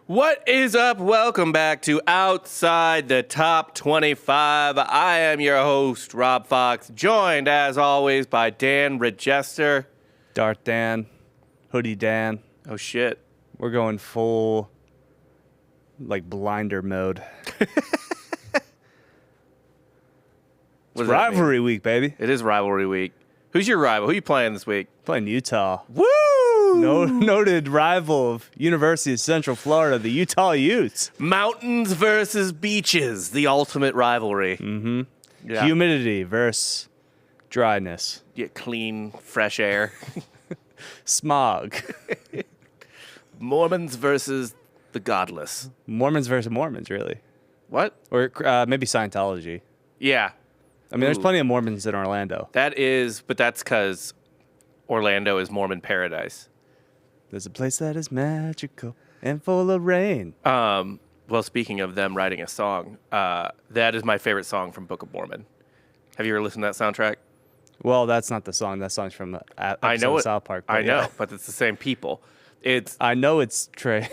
What is up? Welcome back to Outside the Top 25. I am your host, Rob Fox, joined as always by Dan Regester. Dart Dan, Hoodie Dan. Oh, shit. We're going full, blinder mode. It's rivalry week, baby. It is rivalry week. Who's your rival? Who are you playing this week? Playing Utah. Woo! Noted rival of University of Central Florida, the Utah Utes. Mountains versus beaches, the ultimate rivalry. Mm-hmm. Yeah. Humidity versus dryness. Yeah, clean, fresh air. Smog. Mormons versus the godless. Mormons versus Mormons, really. What? Or maybe Scientology. Yeah. I mean, there's plenty of Mormons in Orlando. But that's because Orlando is Mormon paradise. There's a place that is magical and full of rain. Well, speaking of them writing a song, that is my favorite song from Book of Mormon. Have you ever listened to that soundtrack? Well, that's not the song. That song's from I know of South Park. I know, but it's the same people. I know it's Trey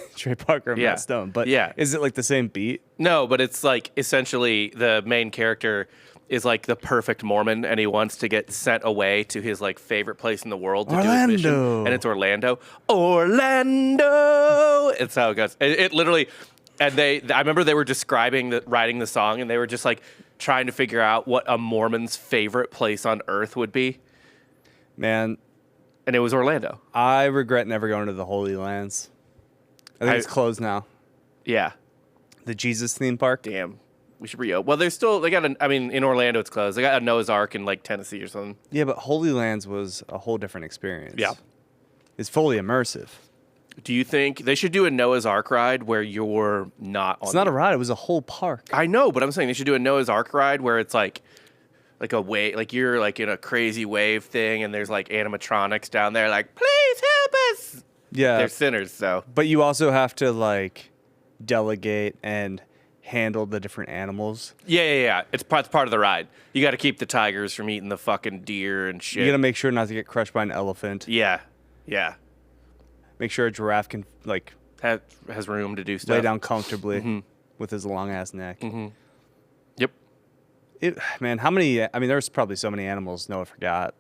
Parker and Matt Stone, but is it like the same beat? No, but it's like essentially the main character is like the perfect Mormon, and he wants to get sent away to his like favorite place in the world to do his mission, and it's Orlando. Orlando. It's how it goes. It literally, and I remember they were describing writing the song, and they were just like trying to figure out what a Mormon's favorite place on earth would be. Man, and it was Orlando. I regret never going to the Holy Lands. I think it's closed now. Yeah, the Jesus theme park. Damn. We should re-open. Well, in Orlando it's closed. They got a Noah's Ark in like Tennessee or something. Yeah, but Holy Lands was a whole different experience. Yeah. It's fully immersive. Do you think they should do a Noah's Ark ride where you're not on? It's not a ride. It was a whole park. I know, but I'm saying they should do a Noah's Ark ride where it's like a wave, like you're like in a crazy wave thing and there's like animatronics down there like, please help us. Yeah. They're sinners, so. But you also have to like delegate and handle the different animals. Yeah. It's part of the ride. You got to keep the tigers from eating the fucking deer and shit. You got to make sure not to get crushed by an elephant. Yeah. Make sure a giraffe can has room to do stuff. Lay down comfortably with his long ass neck. Mm-hmm. Yep. Man, how many? I mean, there's probably so many animals Noah forgot.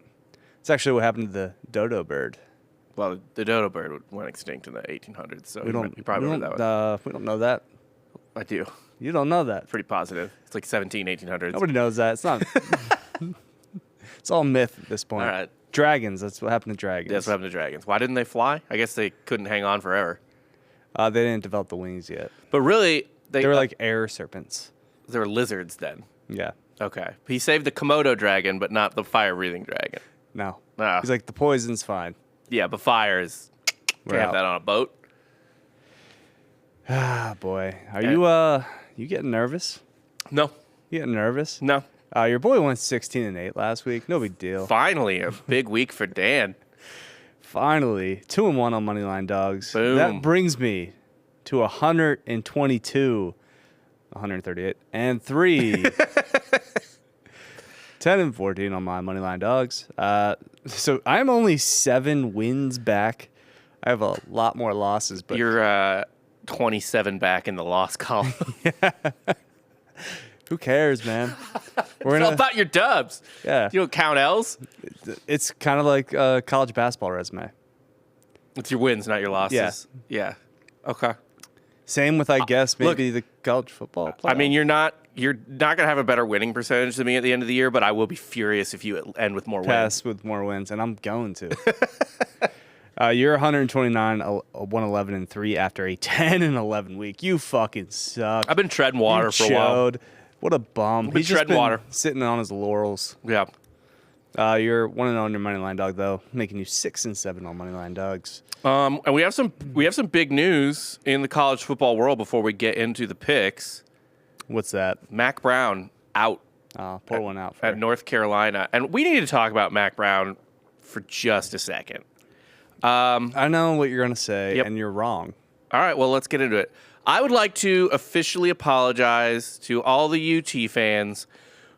It's actually what happened to the dodo bird. Well, the dodo bird went extinct in the 1800s, so you probably know that one. We don't know that. I do. You don't know that. Pretty positive. It's like 1800s. Nobody knows that. It's not. It's all myth at this point. All right. Dragons. That's what happened to dragons. That's what happened to dragons. Why didn't they fly? I guess they couldn't hang on forever. They didn't develop the wings yet. But really, they were like air serpents. They were lizards then. Yeah. Okay. He saved the Komodo dragon, but not the fire-breathing dragon. No. Ah. He's like, the poison's fine. Yeah, but fire is... Can't have that on a boat. Ah, boy. Are you getting nervous? No. You getting nervous? No. Your boy went 16-8 last week. No big deal. Finally, a big week for Dan. Finally, 2-1 on Moneyline Dogs. Boom. That brings me to 122, 138, and 3. 10-14 on my Moneyline Dogs. So I'm only 7 wins back. I have a lot more losses, but You're 27 back in the loss column. who cares, man? It's all about your dubs. Yeah. You don't count L's. It's kind of like a college basketball resume. It's your wins, not your losses. Yeah. Okay. Same with, I guess, maybe the college football playoff. I mean, you're not gonna have a better winning percentage than me at the end of the year, but I will be furious if you end with more Pass wins. with more wins, and I'm going to. You're 129, 111, and 3 after a 10-11 week. You fucking suck. I've been treading water for a while. What a bum. He's just been water. Sitting on his laurels. Yeah. You're 1-0 on your Moneyline Dog, though, making you 6-7 on Moneyline Dogs. And we have some big news in the college football world before we get into the picks. What's that? Mac Brown out. Pour one out for at North Carolina, and we need to talk about Mac Brown for just a second. I know what you're gonna say, and you're wrong. All right, well, let's get into it. I would like to officially apologize to all the UT fans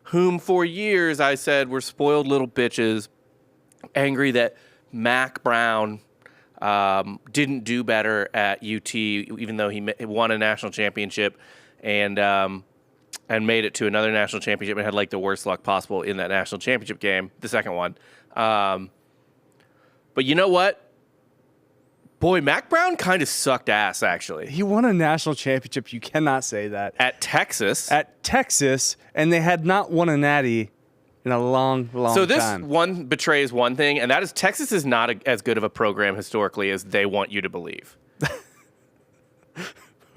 whom for years I said were spoiled little bitches, angry that Mac Brown Didn't do better at UT, even though he won a national championship and made it to another national championship and had like the worst luck possible in that national championship game, the second one. But you know what? Boy, Mac Brown kind of sucked ass, actually. He won a national championship. You cannot say that. At Texas. And they had not won a natty in a long time. So this one betrays one thing, and that is Texas is not as good of a program historically as they want you to believe.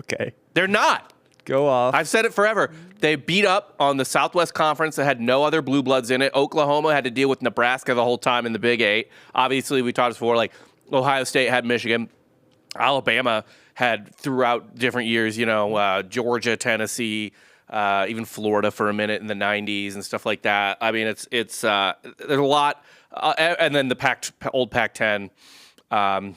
Okay. They're not. Go off. I've said it forever. They beat up on the Southwest Conference that had no other blue bloods in it. Oklahoma had to deal with Nebraska the whole time in the Big Eight. Obviously, we talked before, like, Ohio State had Michigan. Alabama had throughout different years, Georgia, Tennessee, even Florida for a minute in the 90s and stuff like that. I mean, it's there's a lot. And then the old Pac-10. I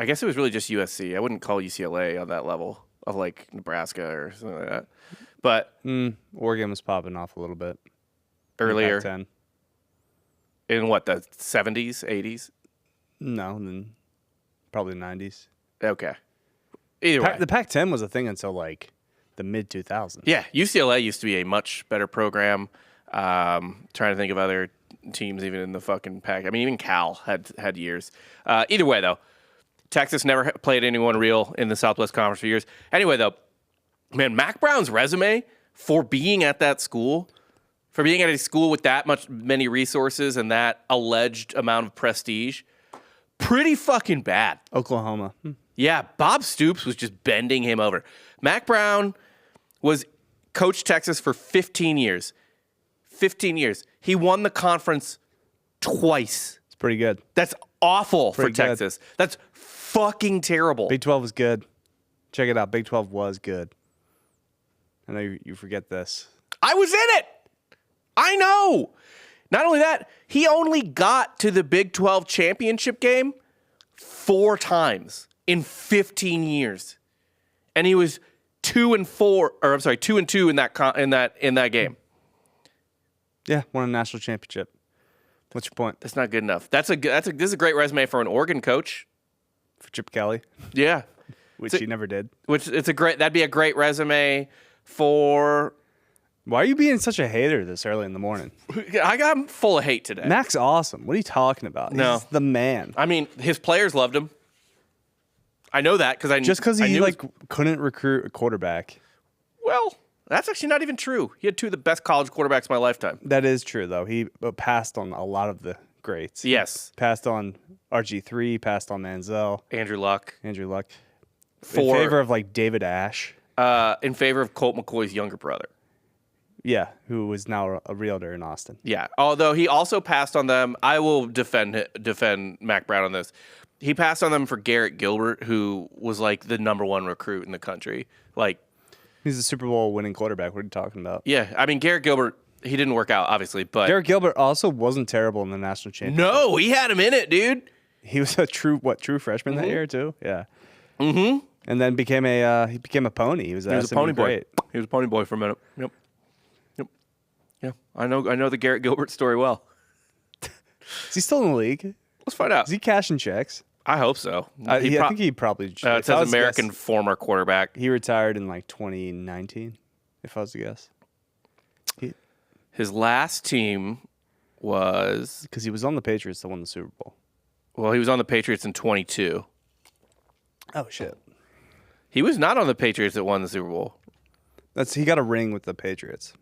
guess it was really just USC. I wouldn't call UCLA on that level of like Nebraska or something like that. But Oregon was popping off a little bit earlier. Pac-10. In what, the 70s, 80s? No, then probably 90s. Okay. Either way. The Pac-10 was a thing until like the mid-2000s. Yeah, UCLA used to be a much better program. Trying to think of other teams even in the fucking Pac. I mean, even Cal had years. Either way, though, Texas never played anyone real in the Southwest Conference for years. Anyway, though, man, Mac Brown's resume for being at that school, for being at a school with that many resources and that alleged amount of prestige, pretty fucking bad. Oklahoma. Yeah, Bob Stoops was just bending him over. Mac Brown was coached Texas for 15 years. 15 years. He won the conference twice. It's pretty good. That's awful for Pretty good. Texas. That's fucking terrible. Big 12 was good. Check it out. Big 12 was good. I know you forget this. I was in it. I know. Not only that, he only got to the Big 12 championship game 4 times in 15 years. And he was 2-2 in that game. Yeah, won a national championship. What's your point? That's not good enough. This is a great resume for an Oregon coach. For Chip Kelly, Yeah. which he never did. That'd be a great resume for. Why are you being such a hater this early in the morning? I'm full of hate today. Mac's awesome. What are you talking about? No. He's the man. I mean, his players loved him. I know that because Just because he couldn't recruit a quarterback. Well, that's actually not even true. He had 2 of the best college quarterbacks of my lifetime. That is true, though. He passed on a lot of the greats. Yes. Passed on RG3, passed on Manziel, Andrew Luck. in favor of like David Ash. In favor of Colt McCoy's younger brother. Yeah, who was now a realtor in Austin. Yeah. Although he also passed on them. I will defend Mac Brown on this. He passed on them for Garrett Gilbert, who was like the #1 recruit in the country. Like, He's a Super Bowl winning quarterback. What are you talking about? yeah, I mean, Garrett Gilbert, he didn't work out, obviously, but Derek Gilbert also wasn't terrible in the national championship. no, he had him in it, dude. He was a true freshman that year too. Yeah. Mm-hmm. And then became a pony. He was a pony boy. great. He was a pony boy for a minute. Yep. Yeah, I know the Garrett Gilbert story well. Is he still in the league? Let's find out. Is he cashing checks? I hope so. I think he probably. It says American former quarterback. He retired in like 2019, if I was to guess. His last team was Because he was on the Patriots that won the Super Bowl. Well, he was on the Patriots in 22. Oh shit! He was not on the Patriots that won the Super Bowl. He got a ring with the Patriots.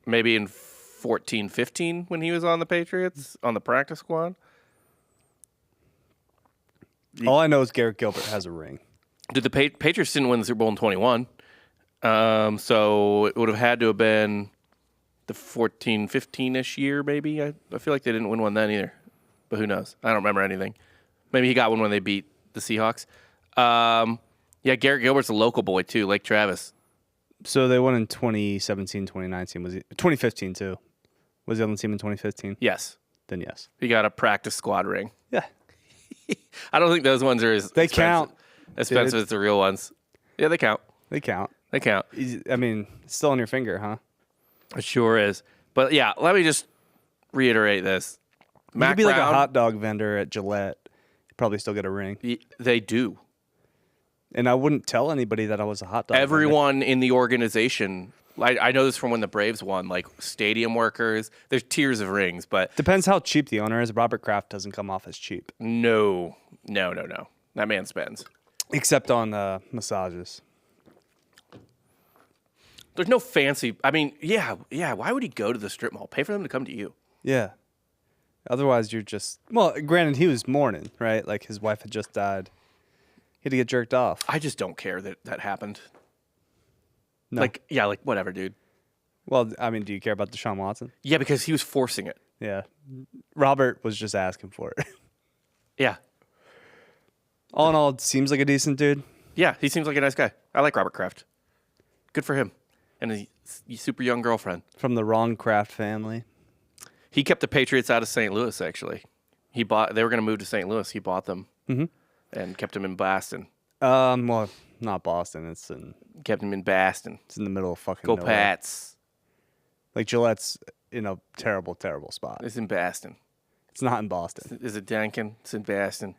Maybe in 14, 15 when he was on the Patriots on the practice squad. All I know is Garrett Gilbert has a ring. Did the Patriots didn't win the Super Bowl in 21? So it would have had to have been the 14, 15-ish year, maybe. I feel like they didn't win one then either. But who knows? I don't remember anything. Maybe he got one when they beat the Seahawks. Yeah, Garrett Gilbert's a local boy, too, Lake Travis. So they won in 2017, 2019. Was he 2015 too? Was he on the team in 2015? Yes. Then yes. He got a practice squad ring. Yeah. I don't think those ones are as They expensive, count. expensive as the real ones. Yeah, they count. They count. They count. I mean, it's still on your finger, huh? It sure is. But yeah, let me just reiterate this. You Mac could be like a Brown, hot dog vendor at Gillette. You'd probably still get a ring. They do. And I wouldn't tell anybody that I was a hot dog vendor. Everyone in the organization, I know this from when the Braves won, like stadium workers, there's tiers of rings, but Depends how cheap the owner is. Robert Kraft doesn't come off as cheap. no. That man spends. Except on massages. There's no fancy, I mean, yeah, why would he go to the strip mall? Pay for them to come to you. Yeah. Otherwise, you're just... Well, granted, he was mourning, right? Like, his wife had just died. He had to get jerked off. I just don't care that happened. No. Like, whatever, dude. Well, I mean, do you care about Deshaun Watson? Yeah, because he was forcing it. Yeah. Robert was just asking for it. Yeah. All in all, it seems like a decent dude. Yeah, he seems like a nice guy. I like Robert Kraft. Good for him. And a super young girlfriend. From the Ron Kraft family. He kept the Patriots out of St. Louis, actually. They were going to move to St. Louis. He bought them and kept them in Boston. Well, not Boston. Kept them in Boston. It's in the middle of fucking Go nowhere. Pats. Like, Gillette's in a terrible, terrible spot. It's in Boston. It's not in Boston. Is it Duncan? It's in Boston.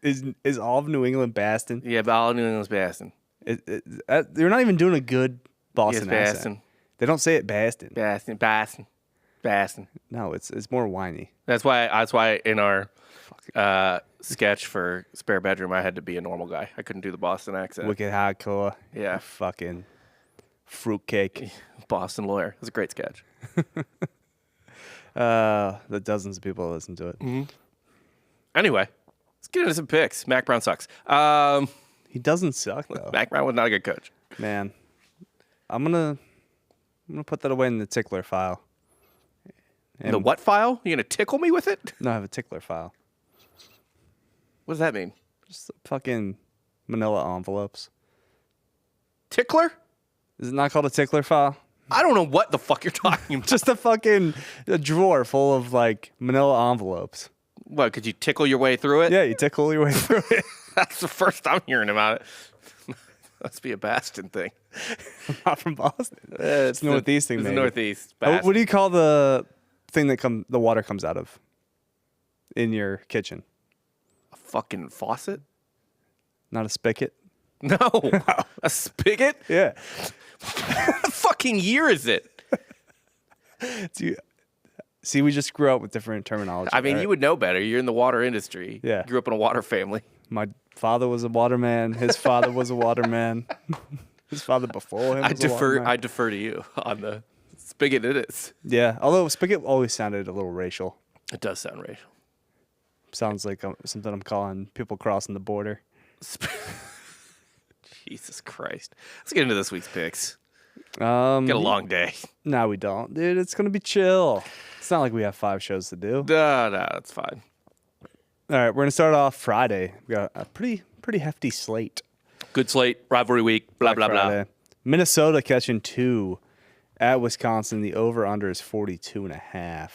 Is all of New England Boston? Yeah, but all New England's Boston. They're not even doing a good Boston Yes, accent. Boston. They don't say it Boston. Boston. No, it's more whiny. That's why in our sketch for Spare Bedroom, I had to be a normal guy. I couldn't do the Boston accent. Wicked hardcore. Yeah. Fucking fruitcake. Boston lawyer. It was a great sketch. The dozens of people that listen to it. Anyway, let's get into some picks. Mac Brown sucks. He doesn't suck though. Mac Brown was not a good coach. Man, I'm gonna put that away in the tickler file. The what file? You gonna tickle me with it? No, I have a tickler file. What does that mean? Just fucking manila envelopes. Tickler? Is it not called a tickler file? I don't know what the fuck you're talking about. Just a drawer full of like manila envelopes. What, could you tickle your way through it? Yeah, you tickle your way through it. That's the first I'm hearing about it. Must be a Boston thing. I'm not from Boston. It's Northeast thing, It's maybe. Northeast. What do you call the thing that the water comes out of in your kitchen? A fucking faucet? Not a spigot? No. A spigot? Yeah. What fucking year is it? See, we just grew up with different terminology. I mean, right? you would know better. You're in the water industry. Yeah. You grew up in a water family. My father was a waterman. His father was a waterman. His father before him was a waterman. I defer to you on the spigot it is. Yeah, although spigot always sounded a little racial. It does sound racial. Sounds like something I'm calling people crossing the border. Jesus Christ. Let's get into this week's picks. Get a long day. No, we don't. Dude, it's going to be chill. It's not like we have 5 shows to do. No, that's fine. All right, we're going to start off Friday. We got a pretty hefty slate. Good slate, rivalry week, blah, blah, blah. Friday. Minnesota catching 2 at Wisconsin. The over-under is 42.5.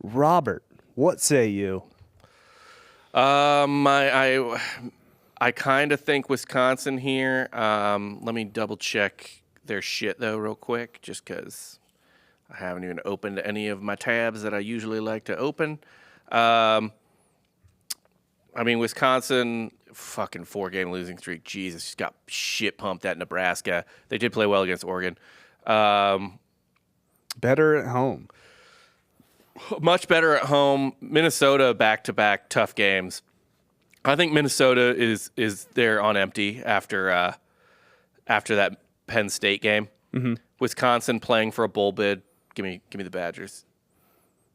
Robert, what say you? I kind of think Wisconsin here. Let me double check their shit though real quick, just because I haven't even opened any of my tabs that I usually like to open. I mean, Wisconsin, fucking 4-game losing streak. Jesus, just got shit pumped at Nebraska. They did play well against Oregon. Better at home. Much better at home. Minnesota back-to-back tough games. I think Minnesota is there on empty after that Penn State game. Mm-hmm. Wisconsin playing for a bowl bid. Give me the Badgers.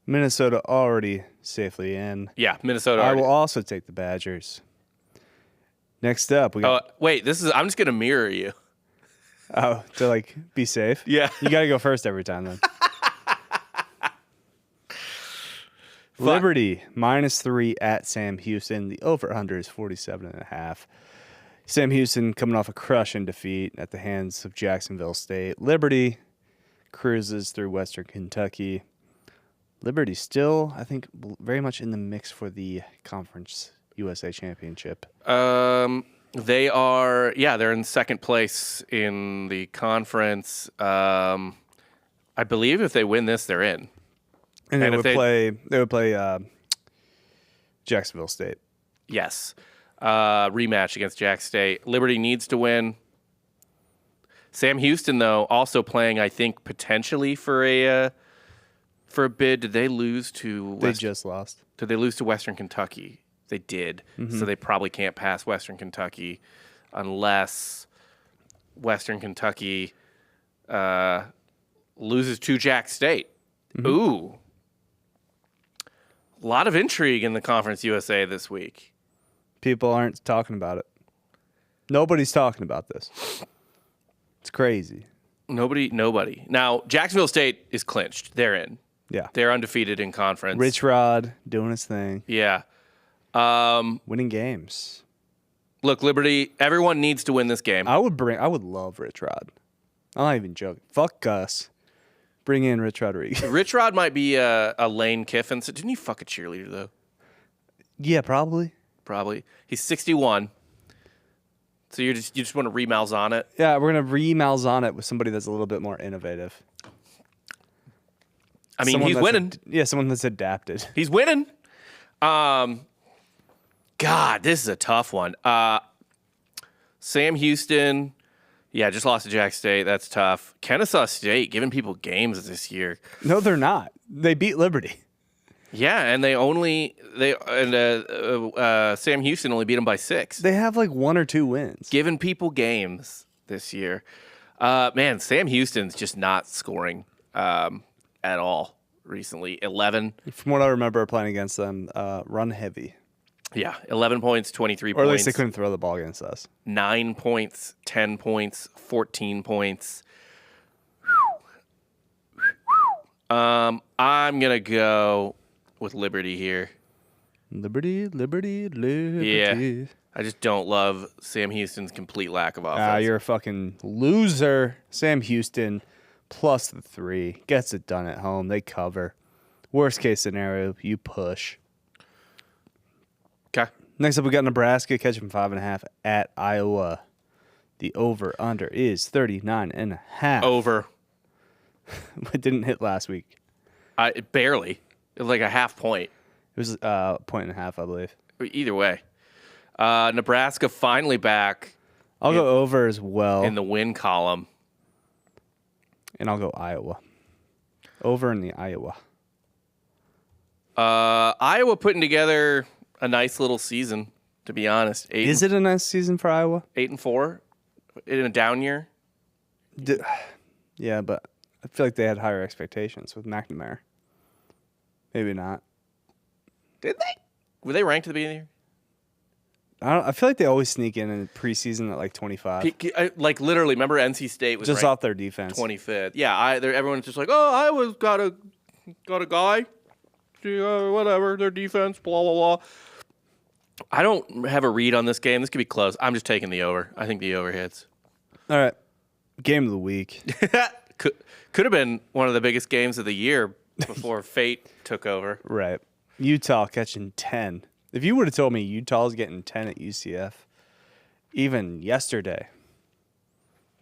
Minnesota already safely in. Yeah, Minnesota. I will also take the Badgers. Next up, we got wait. I'm just gonna mirror you. to like be safe. Yeah, you got to go first every time then. Liberty -3 at Sam Houston. The over/under is 47.5. Sam Houston coming off a crushing defeat at the hands of Jacksonville State. Liberty cruises through Western Kentucky. Liberty still, I think, very much in the mix for the Conference USA Championship. They are. Yeah, they're in second place in the conference. I believe if they win this, they're in. And they would play Jacksonville State. Yes. Rematch against Jack State. Liberty needs to win. Sam Houston, though, also playing, I think, potentially for a bid. Did they lose to They just lost. Did they lose to Western Kentucky? They did. Mm-hmm. So they probably can't pass Western Kentucky unless Western Kentucky loses to Jack State. Mm-hmm. Ooh. A lot of intrigue in the Conference USA this week. People aren't talking about it. Nobody's talking about this. It's crazy. Nobody. Now, Jacksonville State is clinched. They're in. Yeah. They're undefeated in conference. Rich Rod doing his thing. Yeah. Winning games. Look, Liberty, everyone needs to win this game. I would love Rich Rod. I'm not even joking. Fuck Gus. Bring in Rich Rodriguez. Rich Rod might be a Lane Kiffin. Didn't he fuck a cheerleader, though? Yeah, probably. Probably. He's 61. So you just want to re-Malzahn it? Yeah, we're going to re-Malzahn it with somebody that's a little bit more innovative. I mean, he's winning. Someone that's adapted. He's winning. God, this is a tough one. Sam Houston, just lost to Jack State. That's tough. Kennesaw State giving people games this year. No, they're not. They beat Liberty. Yeah, and Sam Houston only beat them by 6. They have like 1 or 2 wins. Giving people games this year. Man, Sam Houston's just not scoring at all recently. 11. From what I remember playing against them, run heavy. Yeah, 11 points, 23 points. Or at least they couldn't throw the ball against us. 9 points, 10 points, 14 points. I'm going to go with Liberty here. Liberty. Yeah. I just don't love Sam Houston's complete lack of offense. You're a fucking loser. Sam Houston plus the 3. Gets it done at home. They cover. Worst case scenario, you push. Okay. Next up, we got Nebraska catching 5.5 at Iowa. The over/under is 39.5. Over. It didn't hit last week. Barely. It was like a half point. It was 1.5, I believe. Either way. Nebraska finally back. I'll go over as well. In the win column. And I'll go Iowa. Over in the Iowa. Iowa putting together a nice little season, to be honest. Is it a nice season for Iowa? 8-4 in a down year. Yeah, but I feel like they had higher expectations with McNamara. Maybe not. Did they? Were they ranked at the beginning of the I year? feel like they always sneak in preseason at like 25. Like literally, remember NC State was just off their defense. 25th. Yeah, everyone's just like, oh, Iowa's got a guy. Whatever, their defense, blah, blah, blah. I don't have a read on this game. This could be close. I'm just taking the over. I think the over hits. All right. Game of the week. Could have been one of the biggest games of the year before fate took over. Right. Utah catching 10. If you would have told me Utah's getting 10 at UCF, even yesterday,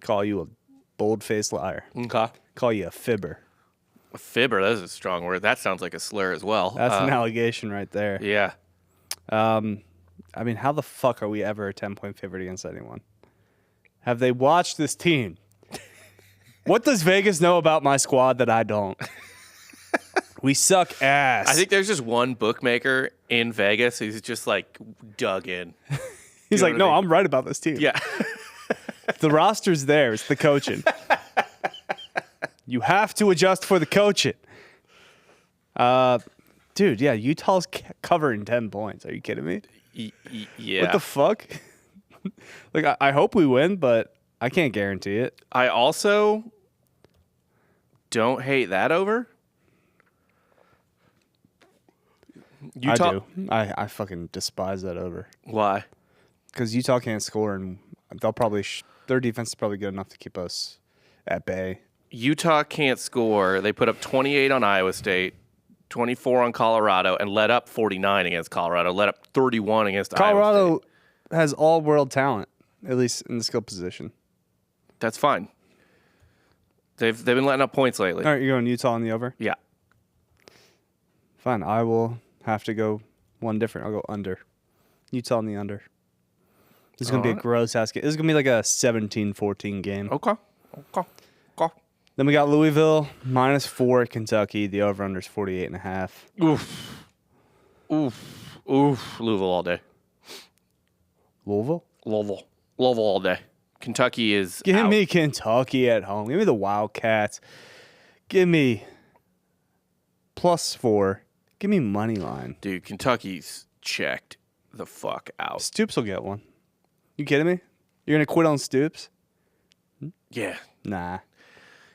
call you a bold-faced liar. Okay. Call you a fibber. A fibber, that's a strong word. That sounds like a slur as well. That's an allegation right there. Yeah. I mean, how the fuck are we ever a 10-point favorite against anyone? Have they watched this team? What does Vegas know about my squad that I don't? We suck ass. I think there's just one bookmaker in Vegas who's just like dug in. He's like, no, I'm right about this team. Yeah. The roster's there. It's the coaching. You have to adjust for the coaching. Dude, yeah, Utah's covering 10 points. Are you kidding me? Yeah. What the fuck? Like, I hope we win, but I can't guarantee it. I also don't hate that over. Utah, I do. I fucking despise that over. Why? Because Utah can't score, and they'll probably their defense is probably good enough to keep us at bay. Utah can't score. They put up 28 on Iowa State, 24 on Colorado, and let up 49 against Colorado. Let up 31 against Iowa State. Colorado has all-world talent, at least in the skill position. That's fine. They've been letting up points lately. All right, you're going Utah on the over? Yeah. Fine. I will have to go one different. I'll go under. You tell me under. This is going to be a gross ass game. This is going to be like a 17-14 game. Okay. Then we got Louisville -4 at Kentucky. The over-under is 48.5. Oof. Louisville all day. Louisville all day. Kentucky is Give out. me Kentucky at home. Give me the Wildcats. Give me +4. Give me money line. Dude, Kentucky's checked the fuck out. Stoops will get one. You kidding me? You're going to quit on Stoops? Yeah. Nah.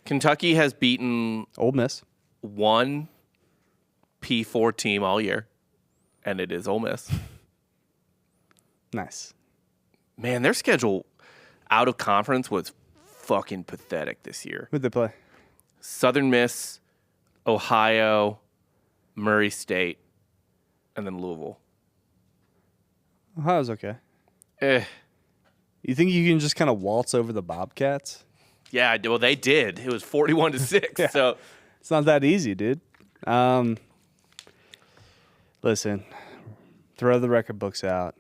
Kentucky has beaten Ole Miss. one P4 team all year, and it is Ole Miss. Nice. Man, their schedule out of conference was fucking pathetic this year. Who'd they play? Southern Miss, Ohio, Murray State, and then Louisville. Ohio's okay. Eh. You think you can just kind of waltz over the Bobcats? Yeah, well, they did. It was 41-6. Yeah. So It's not that easy, dude. Listen, throw the record books out.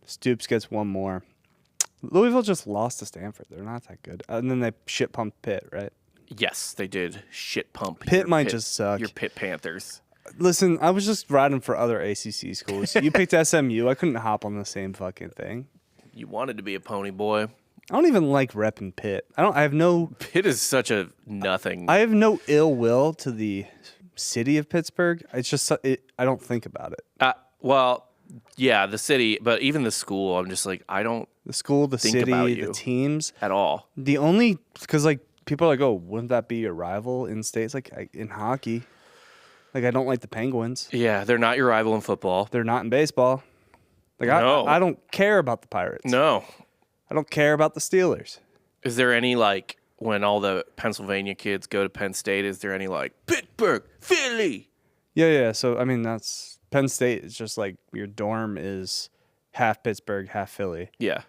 Stoops gets one more. Louisville just lost to Stanford. They're not that good. And then they shit pumped Pitt, right? yes, they did shit pump. Pitt might just suck. Your Pitt Panthers. Listen, I was just riding for other ACC schools. You picked SMU. I couldn't hop on the same fucking thing. You wanted to be a pony boy. I don't even like repping Pitt. I have no Pitt is such a nothing. I have no ill will to the city of Pittsburgh. It's just I don't think about it. Well, yeah, the city, but even the school, I'm just like, I don't The school, the think about city, you the teams. at all. The only because like people are like, oh, wouldn't that be your rival in states like in hockey? Like I don't like the Penguins. Yeah, they're not your rival in football. They're not in baseball. Like No. I don't care about the Pirates. No. I don't care about the Steelers. Is there any, like, when all the Pennsylvania kids go to Penn State, is there any, like, Pittsburgh, Philly? Yeah. So I mean, that's Penn State. Is just like your dorm is half Pittsburgh, half Philly. Yeah.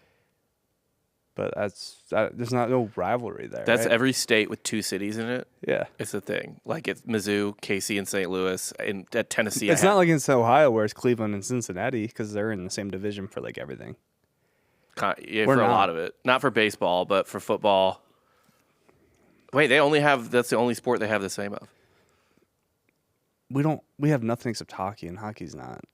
But there's no rivalry there. That's right? every state with two cities in it. Yeah. It's a thing. Like, it's Mizzou, KC, and St. Louis. And at Tennessee, It's not like in Ohio where it's Cleveland and Cincinnati because they're in the same division for like everything. Yeah, We're for a not. lot of it. Not for baseball, but for football. Wait, that's the only sport they have the same of. We have nothing except hockey, and hockey's not.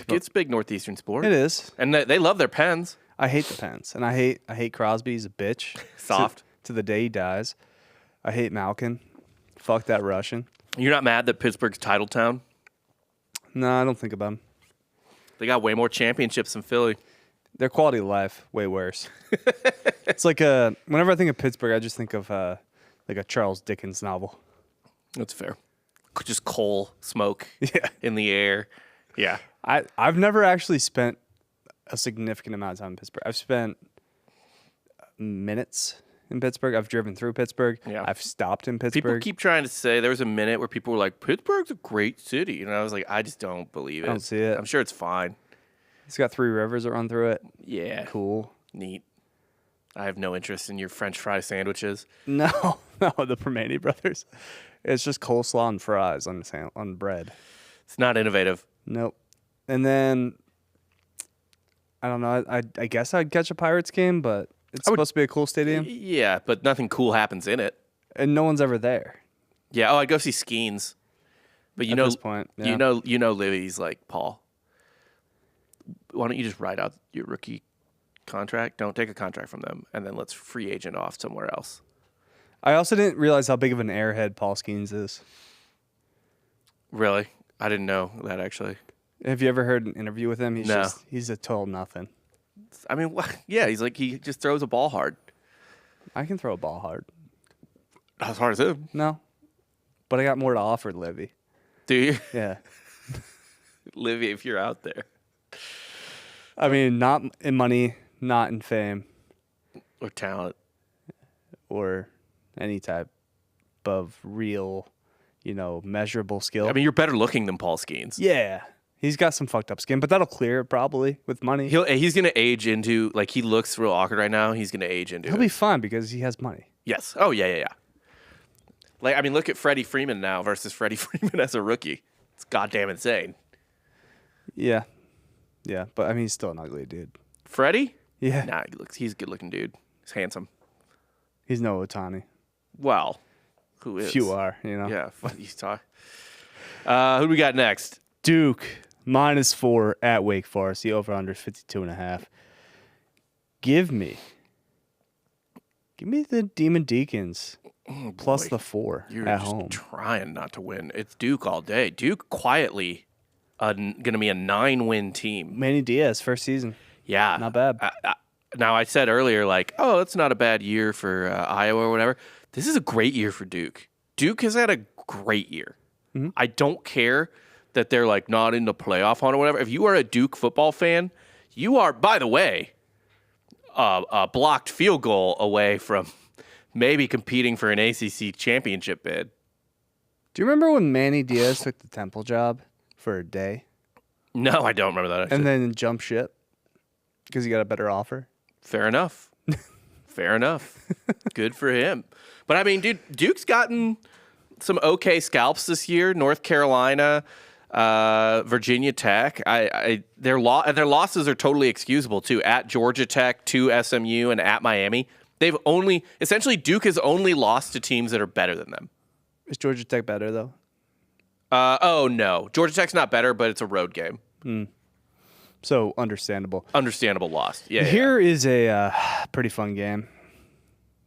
It's a big Northeastern sport. It is. And they love their Pens. I hate the Pens, and I hate Crosby. He's a bitch. Soft. to the day he dies. I hate Malkin. Fuck that Russian. You're not mad that Pittsburgh's title town? No, I don't think about him. They got way more championships than Philly. Their quality of life way worse. It's like whenever I think of Pittsburgh, I just think of like a Charles Dickens novel. That's fair. Just coal, smoke Yeah. in the air. Yeah. I've never actually spent a significant amount of time in Pittsburgh. I've spent minutes in Pittsburgh. I've driven through Pittsburgh. Yeah. I've stopped in Pittsburgh. People keep trying to say there was a minute where people were like, Pittsburgh's a great city. And I was like, I just don't believe it. I don't see it. I'm sure it's fine. It's got 3 rivers that run through it. Yeah. Cool. Neat. I have no interest in your French fry sandwiches. No, the Permane brothers. It's just coleslaw and fries on bread. It's not innovative. Nope. And then I don't know. I guess I'd catch a Pirates game, but it's supposed to be a cool stadium, Yeah, but nothing cool happens in it. and no one's ever there. Yeah. Oh, I'd go see Skeens. But At this point, yeah. you know, Livy's like, Paul, why don't you just write out your rookie contract? Don't take a contract from them, and then let's free agent off somewhere else. I also didn't realize how big of an airhead Paul Skeens is. Really? I didn't know that, actually. Have you ever heard an interview with him? No. He's a total nothing. I mean, yeah, he just throws a ball hard. I can throw a ball hard. As hard as him. No, but I got more to offer, Livy. Do you? Yeah. Livy, if you're out there. I mean, not in money, not in fame, Or talent. or any type of real, measurable skill. I mean, you're better looking than Paul Skeens. yeah, he's got some fucked up skin, but that'll clear it probably with money. He's going to age into, like, he looks real awkward right now. He's going to age into He'll it. be fine because he has money. Yes. Oh, yeah. Like, I mean, look at Freddie Freeman now versus Freddie Freeman as a rookie. It's goddamn insane. Yeah. Yeah, but I mean, he's still an ugly dude. Freddie? Yeah. Nah, he's a good-looking dude. He's handsome. He's no Otani. Well, who is? Few are, you know. Yeah, he's talking. Who do we got next? Duke, -4 at Wake Forest. The over-under 52.5. Give me the Demon Deacons plus the 4 You're at just home. trying not to win. It's Duke all day. Duke quietly going to be a 9-win team. Manny Diaz, first season. Yeah. Not bad. Now, I said earlier, like, oh, it's not a bad year for Iowa or whatever. This is a great year for Duke. Duke has had a great year. Mm-hmm. I don't care that they're, like, not in the playoff hunt or whatever. If you are a Duke football fan, you are, by the way, a blocked field goal away from maybe competing for an ACC championship bid. Do you remember when Manny Diaz took the Temple job for a day No, I don't remember that. Actually. and then jumped ship because he got a better offer? Fair enough. Fair enough. Good for him. But, I mean, dude, Duke's gotten some okay scalps this year. North Carolina, Virginia Tech. Their losses are totally excusable, too. At Georgia Tech, to SMU, and at Miami. Essentially, Duke has only lost to teams that are better than them. Is Georgia Tech better, though? Oh, no. Georgia Tech's not better, but it's a road game. So, understandable. Understandable loss. Yeah. Here is a pretty fun game.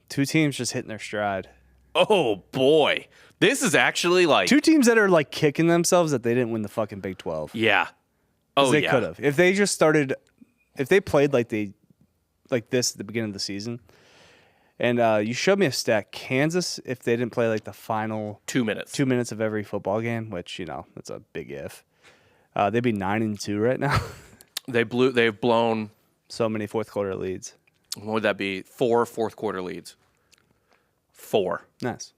Two teams just hitting their stride. Oh, boy. This is actually like... Two teams that are like kicking themselves that they didn't win the fucking Big 12. Yeah. 'Cause Oh, they yeah. could have. If they just started, if they played like this at the beginning of the season, and you showed me a stat, Kansas, if they didn't play like the final 2 minutes. 2 minutes of every football game, which, you know, that's a big if, they'd be 9-2 right now. They've blown, So many fourth quarter leads. what would that be? 4 fourth quarter leads. 4. Nice.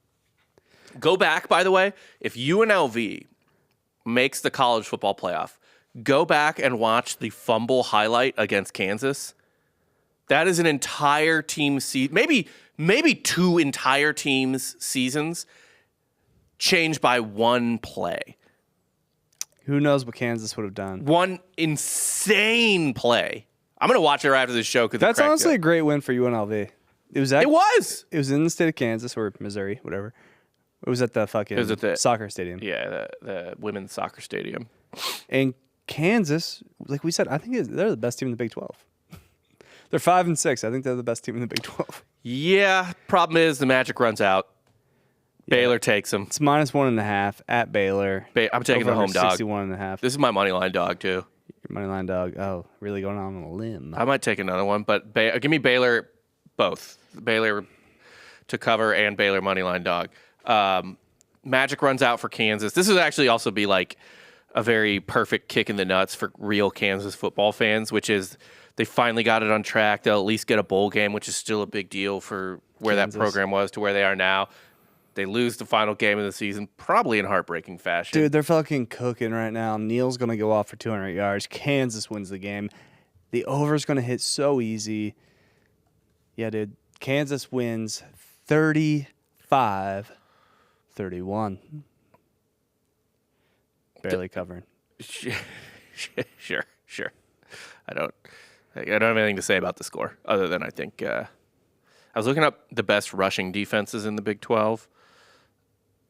Go back, by the way, if UNLV makes the college football playoff, go back and watch the fumble highlight against Kansas. That is an entire team maybe 2 entire teams' seasons changed by one play. Who knows what Kansas would have done? One insane play. I'm going to watch it right after this show because That's honestly a great win for UNLV. It was in the state of Kansas or Missouri, whatever. It was at the fucking at the soccer stadium. Yeah, the women's soccer stadium. And Kansas, like we said, I think they're the best team in the Big 12. They're 5-6. I think they're the best team in the Big 12. Yeah, problem is the magic runs out. Baylor takes them. It's -1.5 at Baylor. I'm taking the home dog. 61.5. This is my money line dog too. Your money line dog. Oh, really going on a limb. I might take another one, but give me Baylor both. Baylor to cover and Baylor money line dog. Magic runs out for Kansas. This would actually also be like a very perfect kick in the nuts for real Kansas football fans, which is they finally got it on track. They'll at least get a bowl game, which is still a big deal for where Kansas. that program was to where they are now. They lose the final game of the season, probably in heartbreaking fashion. Dude, they're fucking cooking right now. Neal's going to go off for 200 yards. Kansas wins the game. The over's going to hit so easy. Yeah, dude. Kansas wins 35-31. Barely covering. Sure. I don't have anything to say about the score other than I think I was looking up the best rushing defenses in the Big 12,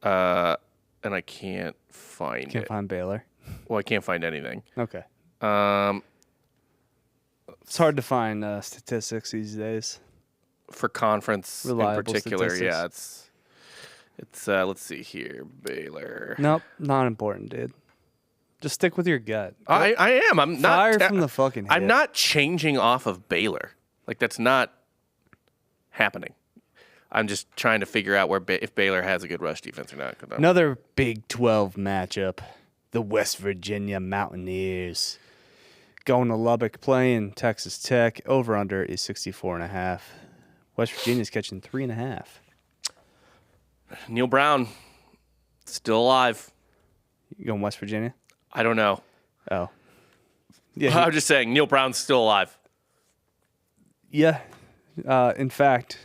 and I can't find Can't it. find Baylor. Well, I can't find anything. Okay. Um, It's hard to find statistics these days. for conference Reliable in particular, statistics. yeah, it's let's see here, Baylor. Nope, not important, dude. Just stick with your gut. I am. I'm not Fire from the fucking hip. I'm not changing off of Baylor. Like that's not happening. I'm just trying to figure out if Baylor has a good rush defense or not. Another Big 12 matchup. The West Virginia Mountaineers going to Lubbock playing Texas Tech. Over-under is 64.5. West Virginia's catching 3.5. Neil Brown, still alive. You going West Virginia? I don't know. Oh. Yeah. I'm just saying, Neil Brown's still alive. Yeah. In fact,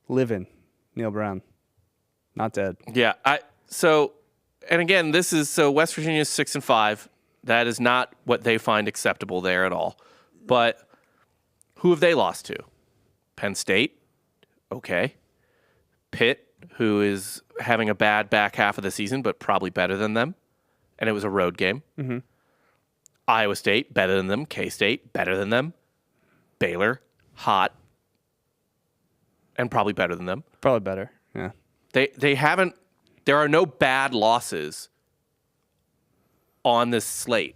living Neil Brown. Not dead. Yeah. And again, West Virginia's 6-5. That is not what they find acceptable there at all. But who have they lost to? Penn State? Okay. Pitt, who is having a bad back half of the season, but probably better than them. And it was a road game. Mm-hmm. Iowa State, better than them. K-State, better than them. Baylor, hot. And probably better than them. Probably better, yeah. They haven't. There are no bad losses on this slate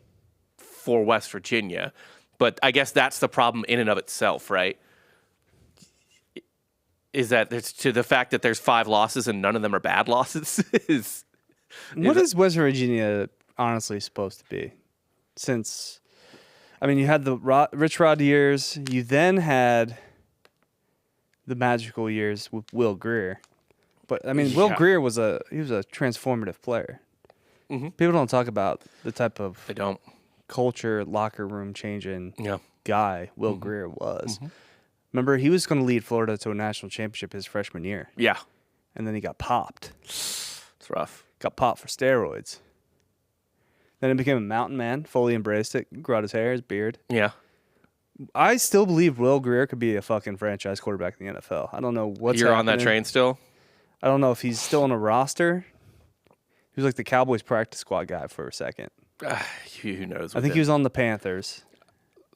for West Virginia, but I guess that's the problem in and of itself, right? Is that there's to the fact that there's 5 losses and none of them are bad losses? What is West Virginia honestly supposed to be? Since, I mean, you had the Rich Rod years, you then had the magical years with Will Greer. But I mean, Will Greer was a transformative player. Mm-hmm. People don't talk about the type of culture, locker room changing guy Will Greer was. Mm-hmm. Remember, he was going to lead Florida to a national championship his freshman year. Yeah, and then he got popped. It's rough. Got popped for steroids. Then he became a mountain man. Fully embraced it. Grew out his hair, his beard. Yeah. I still believe Will Greer could be a fucking franchise quarterback in the NFL. I don't know what's You're happening. on that train still? I don't know if he's still on a roster. He was like the Cowboys practice squad guy for a second. Who knows? I think he was on the Panthers.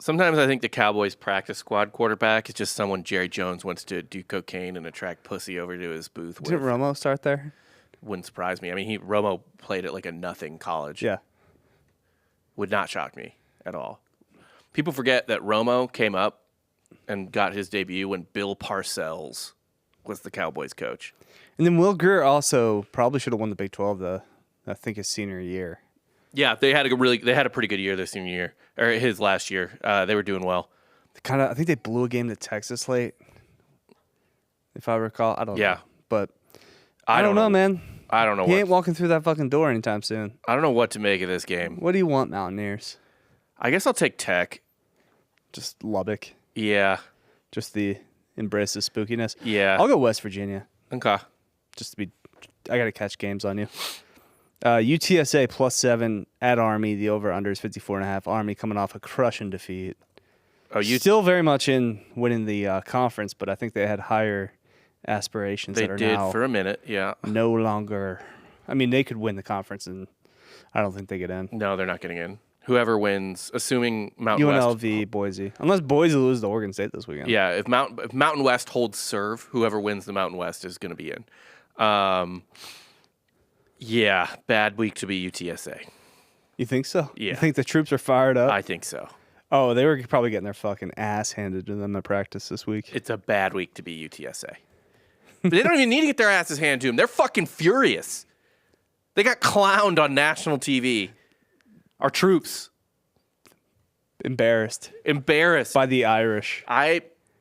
Sometimes I think the Cowboys practice squad quarterback is just someone Jerry Jones wants to do cocaine and attract pussy over to his booth with. Didn't Romo start there? Wouldn't surprise me. I mean, Romo played at like a nothing college. Yeah. Would not shock me at all. People forget that Romo came up and got his debut when Bill Parcells was the Cowboys coach. And then Will Greer also probably should have won the Big 12, I think his senior year. Yeah, they had a pretty good year their senior year, or his last year. They were doing well. I think they blew a game to Texas late, if I recall. I don't know. But I don't know, man. I don't know. He ain't walking through that fucking door anytime soon. I don't know what to make of this game. What do you want, Mountaineers? I guess I'll take Tech. Just Lubbock. Yeah. Just the embrace of spookiness. Yeah. I'll go West Virginia. Okay. Just to be, I got to catch games on you. UTSA +7 at Army. The over/under is 54.5. Army coming off a crushing defeat. Oh, still very much in winning the conference, but I think they had higher aspirations. They that are did now for a minute, yeah. No longer. I mean, they could win the conference, and I don't think they get in. No, they're not getting in. Whoever wins, assuming Mountain West. UNLV, Boise. Unless Boise loses to Oregon State this weekend. Yeah, if Mountain West holds serve, whoever wins the Mountain West is going to be in. Yeah, bad week to be UTSA. You think so? Yeah. You think the troops are fired up? I think so. Oh, they were probably getting their fucking ass handed to them at practice this week. It's a bad week to be UTSA. But they don't even need to get their asses handed to them. They're fucking furious. They got clowned on national TV. Our troops. Embarrassed by the Irish.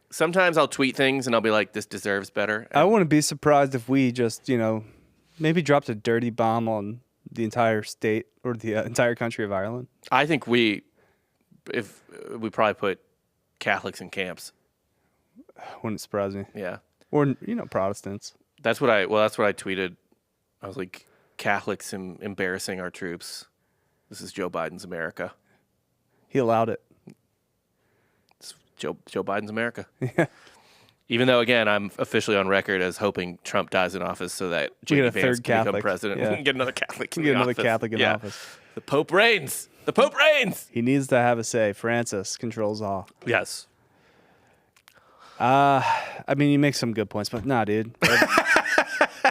Sometimes I'll tweet things and I'll be like, this deserves better. I wouldn't be surprised if we just, maybe dropped a dirty bomb on the entire state or the entire country of Ireland. I think we probably put Catholics in camps. Wouldn't surprise me. Yeah. Or, Protestants. That's what I tweeted. I was like, Catholics embarrassing our troops. This is Joe Biden's America. He allowed it. It's Joe Biden's America. Yeah. Even though, again, I'm officially on record as hoping Trump dies in office so that J.D. Vance can become president. Yeah. We can get another Catholic in another office. Catholic in office. The Pope reigns. The Pope reigns. He needs to have a say. Francis controls all. Yes. I mean, you make some good points, but nah, dude.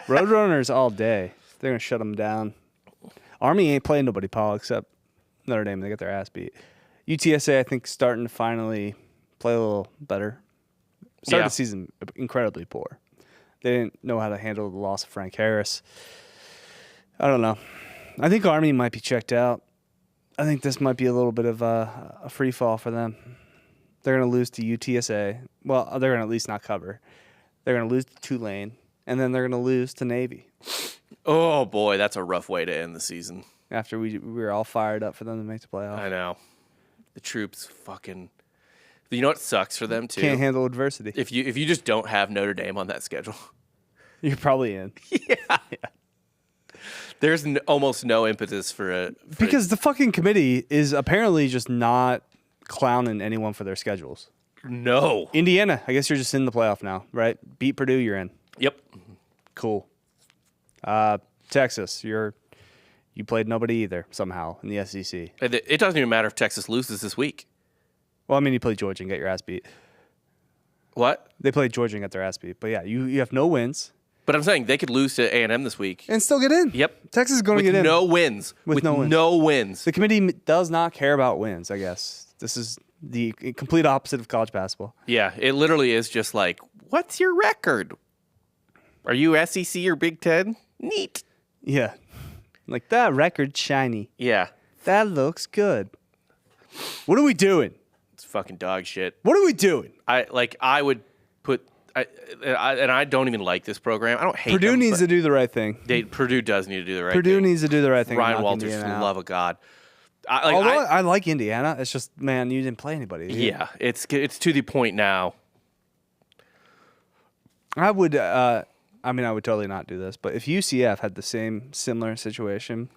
Roadrunners all day. They're going to shut them down. Army ain't playing nobody, Paul, except Notre Dame. They got their ass beat. UTSA, I think, starting to finally play a little better. Started the season incredibly poor. They didn't know how to handle the loss of Frank Harris. I don't know. I think Army might be checked out. I think this might be a little bit of a free fall for them. They're going to lose to UTSA. Well, they're going to at least not cover. They're going to lose to Tulane, and then they're going to lose to Navy. Oh, boy, that's a rough way to end the season. After we were all fired up for them to make the playoff. I know. The troops fucking... You know what sucks for them, too? Can't handle adversity. If you just don't have Notre Dame on that schedule. You're probably in. There's almost no impetus for Because the fucking committee is apparently just not clowning anyone for their schedules. No. Indiana, I guess you're just in the playoff now, right? Beat Purdue, you're in. Yep. Cool. Texas, you played nobody either somehow in the SEC. It doesn't even matter if Texas loses this week. Well, I mean, you played Georgia and got your ass beat. What? They played Georgia and got their ass beat. But yeah, you have no wins. But I'm saying they could lose to A&M this week. And still get in. Yep. Texas is going to get in. With no wins. With no wins. The committee does not care about wins, I guess. This is the complete opposite of college basketball. Yeah, it literally is just like, what's your record? Are you SEC or Big Ten? Neat. Yeah. Like, that record's shiny. Yeah. That looks good. What are we doing? It's fucking dog shit. What are we doing? I would put... I don't even like this program. I don't hate Purdue them, needs to do the right thing. Purdue does need to do the right thing. Purdue needs to do the right thing. Ryan Walters, for the love of God. I like Indiana. It's just, man, you didn't play anybody. Yeah, it's to the point now. I would totally not do this, but if UCF had the similar situation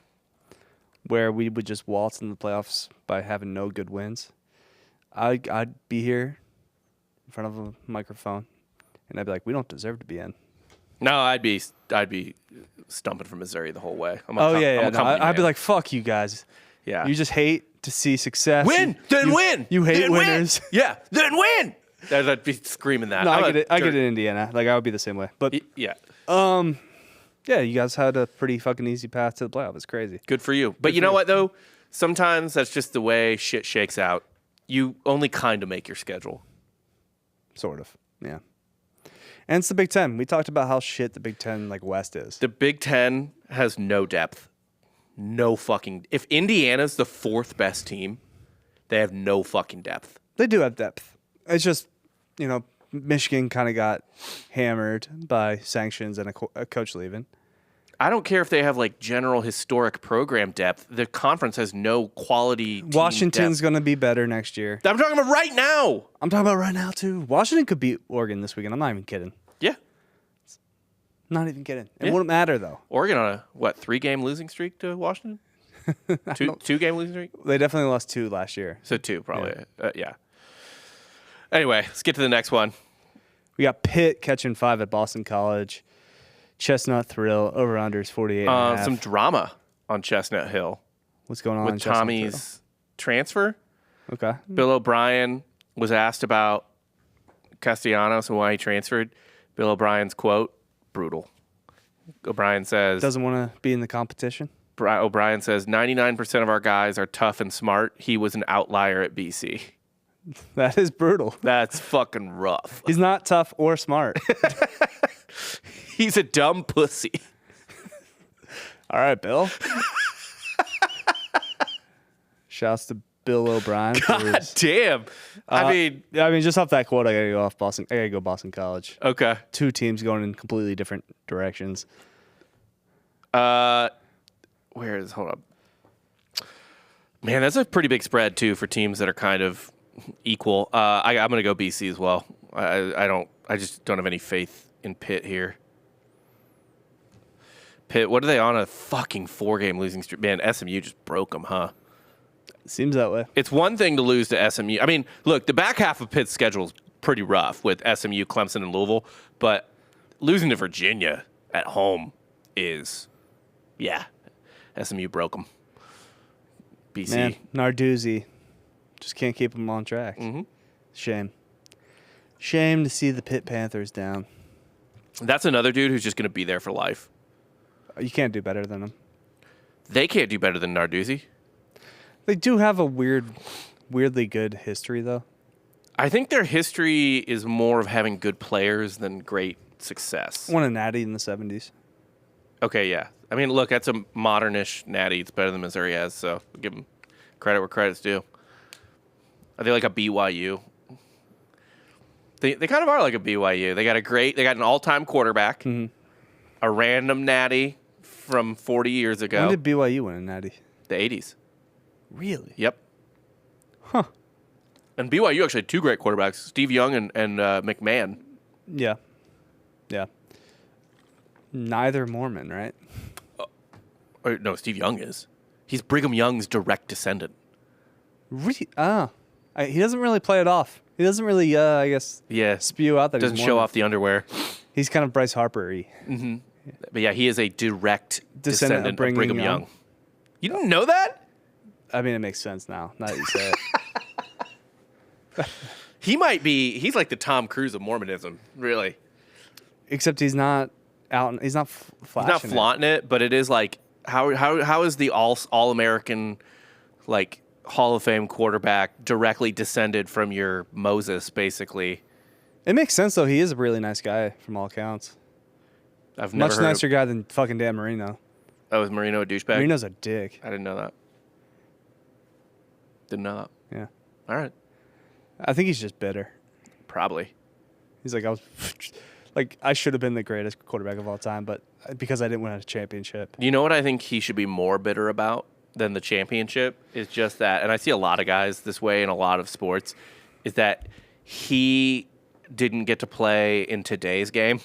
where we would just waltz in the playoffs by having no good wins, I'd be here in front of a microphone, and I'd be like, we don't deserve to be in. No, I'd be stumping from Missouri the whole way. I'd be like, fuck you guys. Yeah. You just hate to see success. Win, win. You hate then winners. Win. Yeah, then win. I'd be screaming that. No, I get it in Indiana. Like, I would be the same way. But yeah. Yeah, you guys had a pretty fucking easy path to the playoff. It's crazy. Good for you. But you know what, though? Sometimes that's just the way shit shakes out. You only kind of make your schedule. Sort of, yeah. And it's the Big Ten. We talked about how shit the Big Ten, West is. The Big Ten has no depth. No fucking... If Indiana's the fourth best team, they have no fucking depth. They do have depth. It's just, Michigan kind of got hammered by sanctions and a coach leaving. I don't care if they have general historic program depth. The conference has no quality team Washington's going to be better next year. I'm talking about right now. I'm talking about right now, too. Washington could beat Oregon this weekend. I'm not even kidding. Yeah. Not even kidding. It wouldn't matter, though. Oregon on a, 3-game losing streak to Washington? Two-game losing streak? They definitely lost 2 last year. So 2, probably. Yeah. Anyway, let's get to the next one. We got Pitt catching 5 at Boston College. Chestnut Thrill, over-unders 48.5. Some drama on Chestnut Hill. What's going on with in Chestnut Tommy's transfer? Okay. Bill O'Brien was asked about Castellanos and why he transferred. Bill O'Brien's quote, brutal. O'Brien says... Doesn't want to be in the competition? O'Brien says, 99% of our guys are tough and smart. He was an outlier at BC. That is brutal. That's fucking rough. He's not tough or smart. He's a dumb pussy. All right, Bill. Shouts to Bill O'Brien. God damn. I mean, just off that quote, I gotta go off Boston. I gotta go Boston College. Okay. 2 teams going in completely different directions. Hold up. Man, that's a pretty big spread too for teams that are kind of equal. I'm gonna go BC as well. I just don't have any faith in Pitt here. Pitt, what are they on a fucking 4-game losing streak? Man, SMU just broke them, huh? Seems that way. It's one thing to lose to SMU. I mean, look, the back half of Pitt's schedule is pretty rough with SMU, Clemson, and Louisville, but losing to Virginia at home is, SMU broke them. BC. Man, Narduzzi just can't keep them on track. Mm-hmm. Shame to see the Pitt Panthers down. That's another dude who's just going to be there for life. You can't do better than him. They can't do better than Narduzzi. They do have a weirdly good history, though. I think their history is more of having good players than great success. Won a natty in the 70s. Okay, yeah. I mean, look, that's a modernish natty. It's better than Missouri has, so I'll give them credit where credit's due. Are they like a BYU? They kind of are like a BYU. They got an all-time quarterback, a random natty from 40 years ago. When did BYU win a natty? The 80s. Really? Yep. Huh. And BYU actually had 2 great quarterbacks, Steve Young and McMahon. Yeah. Yeah. neither Mormon, right? Or, no, Steve Young is. He's Brigham Young's direct descendant. He doesn't really play it off. He doesn't really, I guess, spew out that doesn't he's show Mormon. off the underwear. He's kind of Bryce Harper-y. Mm-hmm. But yeah, he is a direct descendant of Brigham Young. You didn't know that? I mean, it makes sense now that you say it. He's like the Tom Cruise of Mormonism, really. Except he's not out, he's not flashing. He's not flaunting it, but it is like, how is the all-American, like, Hall of Fame quarterback directly descended from your Moses, basically? It makes sense, though. He is a really nice guy from all accounts. I've never Much heard nicer guy than fucking Dan Marino. Oh, is Marino a douchebag? Marino's a dick. I didn't know that. Didn't know that. Yeah. All right. I think he's just bitter. Probably. He's like, I should have been the greatest quarterback of all time, but because I didn't win a championship. You know what I think he should be more bitter about than the championship is just that, and I see a lot of guys this way in a lot of sports, is that he didn't get to play in today's game.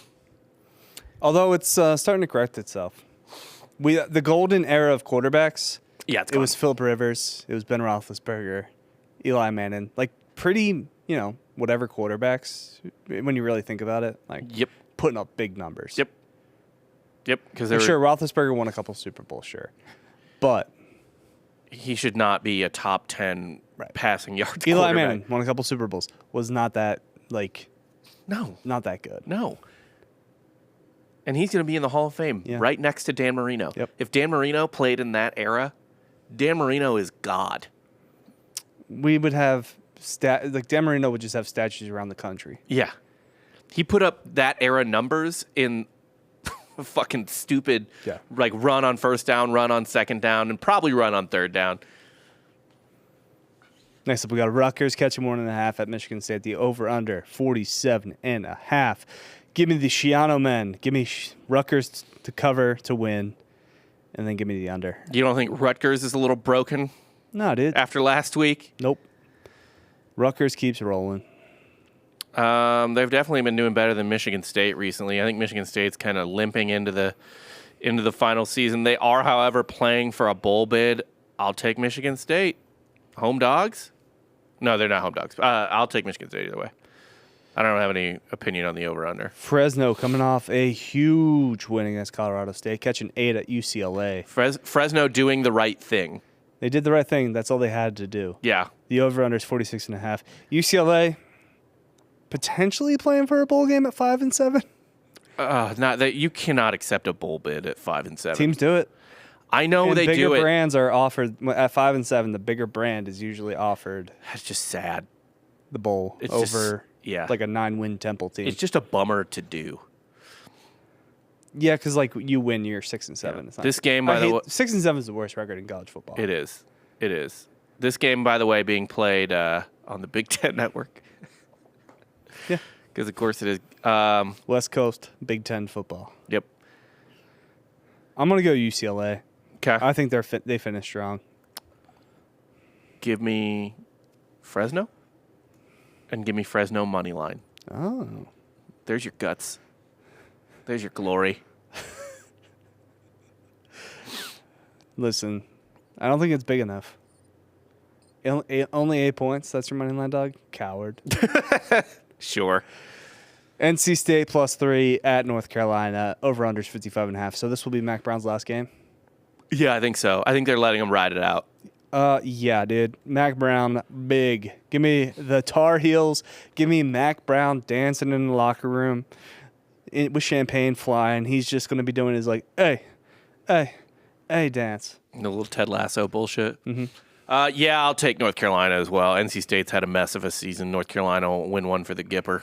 Although it's starting to correct itself. The golden era of quarterbacks. Yeah, it was Philip Rivers. It was Ben Roethlisberger, Eli Manning. Like pretty, whatever quarterbacks. When you really think about it, like putting up big numbers. Yep. Because sure, Roethlisberger won a couple Super Bowls, sure, but he should not be a top 10 passing yards. Eli Manning won a couple Super Bowls. Was not that not that good. No. And he's going to be in the Hall of Fame right next to Dan Marino. Yep. If Dan Marino played in that era, Dan Marino is God. We would have Dan Marino would just have statues around the country. Yeah. He put up that era numbers in fucking stupid, run on first down, run on second down, and probably run on third down. Next up, we got Rutgers catching 1.5 at Michigan State. The over-under, 47.5. Give me the Schiano men. Give me Rutgers to cover to win, and then give me the under. You don't think Rutgers is a little broken? No, dude. After last week? Nope. Rutgers keeps rolling. They've definitely been doing better than Michigan State recently. I think Michigan State's kind of limping into the final season. They are, however, playing for a bowl bid. I'll take Michigan State. Home dogs? No, they're not home dogs. I'll take Michigan State either way. I don't have any opinion on the over-under. Fresno coming off a huge win against Colorado State, catching 8 at UCLA. Fresno doing the right thing. They did the right thing. That's all they had to do. Yeah. The over-under is 46.5. UCLA potentially playing for a bowl game at 5-7. Not that you cannot accept a bowl bid at 5-7. Teams do it. I know they do it. Bigger brands are offered at 5-7. The bigger brand is usually offered. That's just sad. The bowl over like a 9-win Temple team. It's just a bummer to do. Yeah, because you win, you're 6-7. Yeah. This game, by the way, 6-7 is the worst record in college football. It is. This game, by the way, being played on the Big Ten Network. Yeah, because of course it is. West Coast Big Ten football. Yep. I'm gonna go UCLA. Okay. I think they finished strong. Give me Fresno, and give me Fresno money line. Oh, there's your guts. There's your glory. Listen, I don't think it's big enough. Only 8 points. That's your money line, dog. Coward. Sure. NC State +3 at North Carolina. Over-unders 55.5. So this will be Mac Brown's last game? Yeah, I think so. I think they're letting him ride it out. Yeah, dude. Mac Brown, big. Give me the Tar Heels. Give me Mac Brown dancing in the locker room with champagne flying. He's just going to be doing his hey, dance. The little Ted Lasso bullshit. Mm-hmm. Yeah, I'll take North Carolina as well. NC State's had a mess of a season. North Carolina will win one for the Gipper.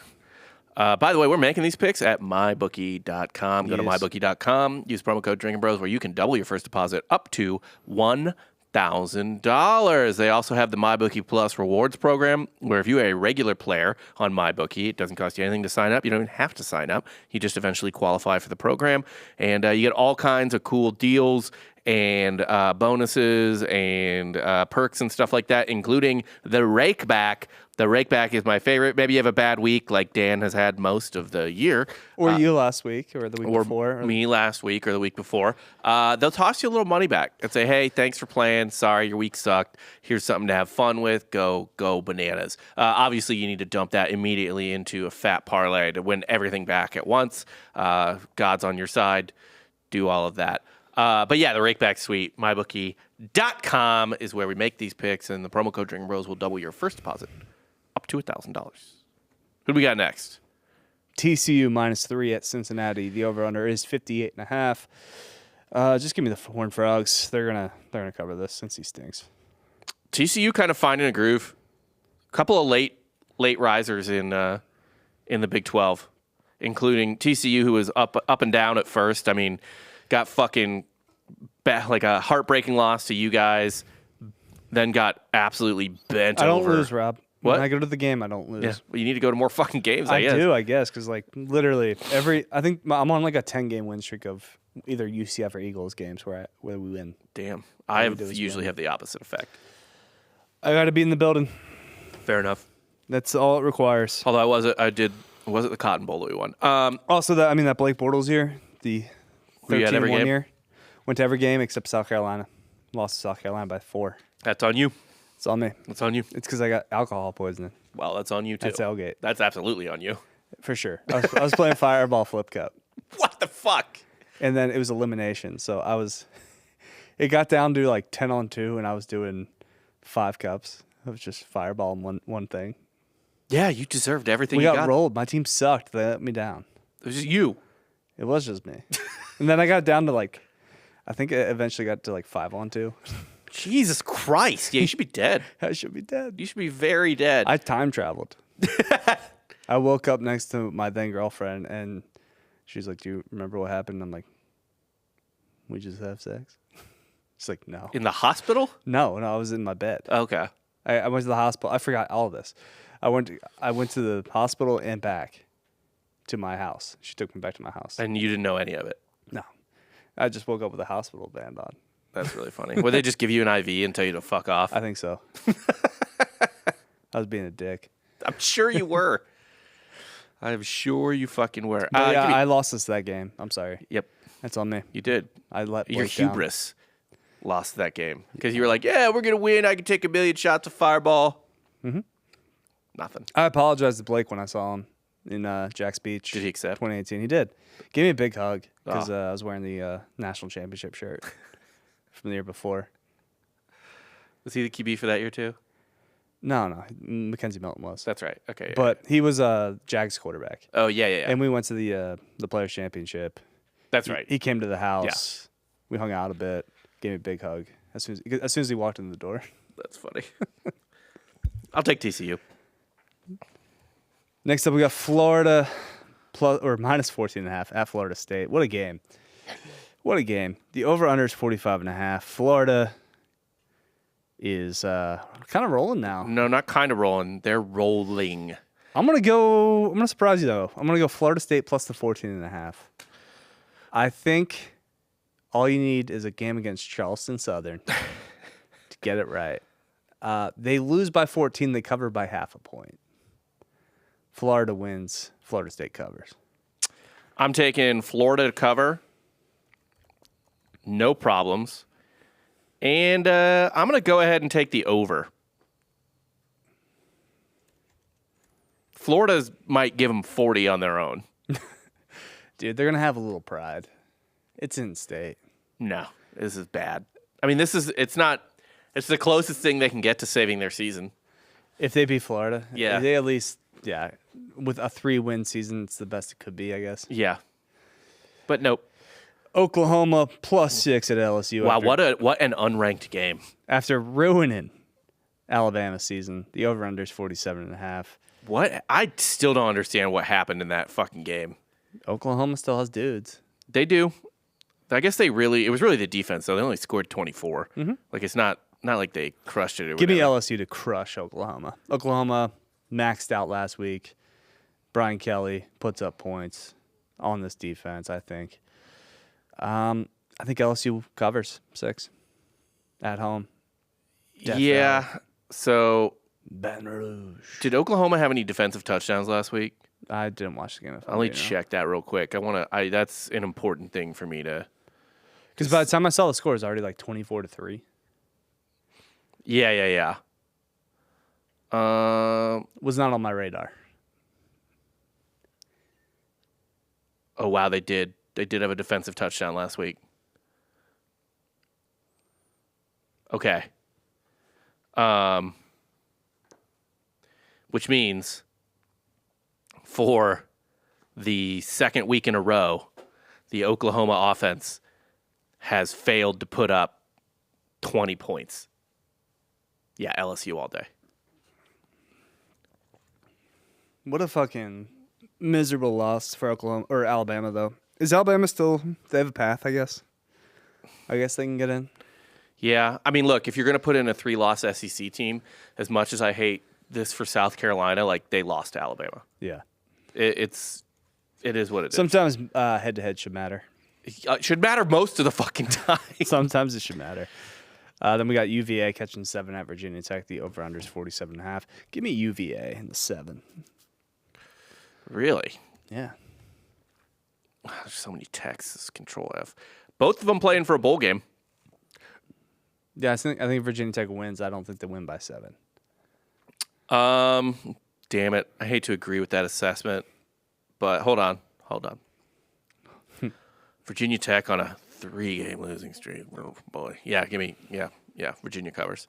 By the way, we're making these picks at mybookie.com. Go to mybookie.com. Use promo code Drinking Bros, where you can double your first deposit up to $1,000. They also have the MyBookie Plus rewards program, where if you're a regular player on MyBookie, it doesn't cost you anything to sign up. You don't even have to sign up. You just eventually qualify for the program. And you get all kinds of cool deals and bonuses and perks and stuff like that, including the rake back. The rake back is my favorite. Maybe you have a bad week like Dan has had most of the year. Or you last week or the week before. Or me last week or the week before. They'll toss you a little money back and say, hey, thanks for playing. Sorry, your week sucked. Here's something to have fun with. Go bananas. Obviously, you need to dump that immediately into a fat parlay to win everything back at once. God's on your side. Do all of that. But yeah, the Rakeback Suite, mybookie.com is where we make these picks, and the promo code Drinking Bros will double your first deposit up to $1,000. Who do we got next? TCU -3 at Cincinnati. The over/under is 58.5. Just give me the Horned Frogs. They're gonna cover this since he stinks. TCU kind of finding a groove. A couple of late risers in the Big 12, including TCU, who was up and down at first. I mean, got fucking like a heartbreaking loss to you guys, then got absolutely bent over. I don't lose, Rob. What? When I go to the game, I don't lose. Yeah, well, you need to go to more fucking games, I guess. I do, I guess, because like literally I think I'm on like a 10-game win streak of either UCF or Eagles games where we win. Damn, I usually have the opposite effect. I got to be in the building. Fair enough. That's all it requires. Although was it the Cotton Bowl that we won? Also, that Blake Bortles year, the 13-1 year, went to every game except South Carolina. Lost to South Carolina by 4. That's on you. It's on me. That's on you. It's because I got alcohol poisoning. Well, that's on you too. That's tailgate. That's absolutely on you. For sure. I was playing Fireball Flip Cup. What the fuck? And then it was elimination. So it got down to like 10-on-2, and I was doing 5 cups. It was just Fireball and one thing. Yeah, you deserved everything we you got rolled. My team sucked. They let me down. It was just you. It was just me. And then I got down to like, I think it eventually got to like 5-on-2. Jesus Christ. Yeah, you should be dead. I should be dead. You should be very dead. I time traveled. I woke up next to my then girlfriend, and she's like, do you remember what happened? I'm like, we just have sex. She's like, no. In the hospital? No, I was in my bed. Okay. I went to the hospital. I forgot all this. I went to the hospital and back to my house. She took me back to my house. And you didn't know any of it? No. I just woke up with a hospital band on. That's really funny. Would they just give you an IV and tell you to fuck off? I think so. I was being a dick. I'm sure you were. I'm sure you fucking were. I lost us that game. I'm sorry. Yep. That's on me. You did. I let Your Blake down. hubris lost that game. Because you were like, yeah, we're going to win. I can take 1,000,000 shots of Fireball. Mm-hmm. Nothing. I apologized to Blake when I saw him in Jack's Beach. Did he accept? 2018. He did. Gave me a big hug because I was wearing the national championship shirt from the year before. Was he the QB for that year too? No. Mackenzie Milton was. That's right. Okay. Yeah, But he was Jags quarterback. Oh, yeah. And we went to the Players Championship. That's right. He came to the house. Yeah. We hung out a bit. Gave me a big hug as soon as he walked in the door. That's funny. I'll take TCU. Next up, we got Florida minus 14.5 at Florida State. What a game. What a game. The over-under is 45.5. Florida is kind of rolling now. No, not kind of rolling. They're rolling. I'm going to surprise you, though. I'm going to go Florida State plus the 14.5. I think all you need is a game against Charleston Southern to get it right. They lose by 14. They cover by half a point. Florida wins. Florida State covers. I'm taking Florida to cover. No problems. And I'm going to go ahead and take the over. Florida might give them 40 on their own. Dude, they're going to have a little pride. It's in state. No, this is bad. I mean, it's the closest thing they can get to saving their season. If they beat Florida, yeah. They at least, with a 3-win season, it's the best it could be, I guess. Yeah. But nope. Oklahoma plus 6 at LSU. Wow, what an unranked game. After ruining Alabama's season, the over-under is 47.5. What? I still don't understand what happened in that fucking game. Oklahoma still has dudes. They do. I guess it was really the defense, though. They only scored 24. Mm-hmm. Like, it's not like they crushed it or Give whatever. me LSU to crush Oklahoma. Oklahoma maxed out last week. Brian Kelly puts up points on this defense, I think. I I think LSU covers 6 at home. Death Yeah. Valley. So Baton Rouge. did Oklahoma have any defensive touchdowns last week? I didn't watch the game. Let me check that real quick. That's an important thing for me to. Because by the time I saw the score, it's already like 24-3. Yeah. Was not on my radar. Oh wow, they did. They did have a defensive touchdown last week. Okay. Which means for the second week in a row, the Oklahoma offense has failed to put up 20 points. Yeah, LSU all day. What a fucking miserable loss for Oklahoma or Alabama, though. Is Alabama still? They have a path, I guess. I guess they can get in. Yeah, I mean, look, if you're going to put in a 3-loss SEC team, as much as I hate this for South Carolina, like they lost to Alabama. Yeah. It is what it is. Sometimes head-to-head should matter. It should matter most of the fucking time. Sometimes it should matter. Then we got UVA catching 7 at Virginia Tech. The over-under is 47.5. Give me UVA in the 7. Really? Yeah. There's so many texts. Control F. Both of them playing for a bowl game. Yeah, I think Virginia Tech wins. I don't think they win by 7. Damn it. I hate to agree with that assessment, but hold on. Virginia Tech on a 3-game losing streak. Oh, boy. Yeah, Virginia covers.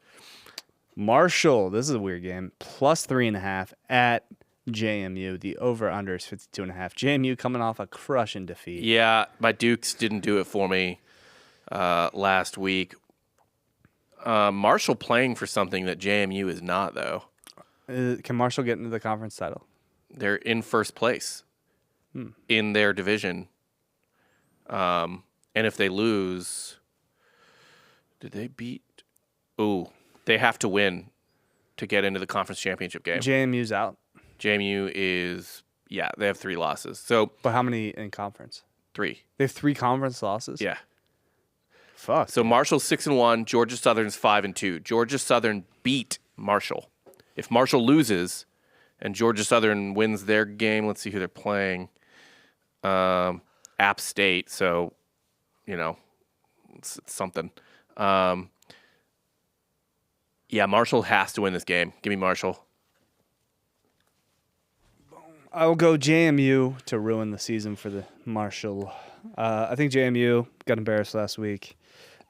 Marshall, this is a weird game. Plus 3.5 at JMU. The over-under is 52.5. JMU coming off a crushing defeat. Yeah, my Dukes didn't do it for me last week. Marshall playing for something that JMU is not, though. Can Marshall get into the conference title? They're in first place in their division. And if they lose, did they beat? Ooh, they have to win to get into the conference championship game. JMU's out. JMU is, they have 3 losses. So, But how many in conference? 3. They have 3 conference losses? Yeah. Fuck. So Marshall's 6-1. Georgia Southern's 5-2. Georgia Southern beat Marshall. If Marshall loses and Georgia Southern wins their game, let's see who they're playing. App State. So, it's something. Marshall has to win this game. Give me Marshall. I will go JMU to ruin the season for the Marshall. I think JMU got embarrassed last week.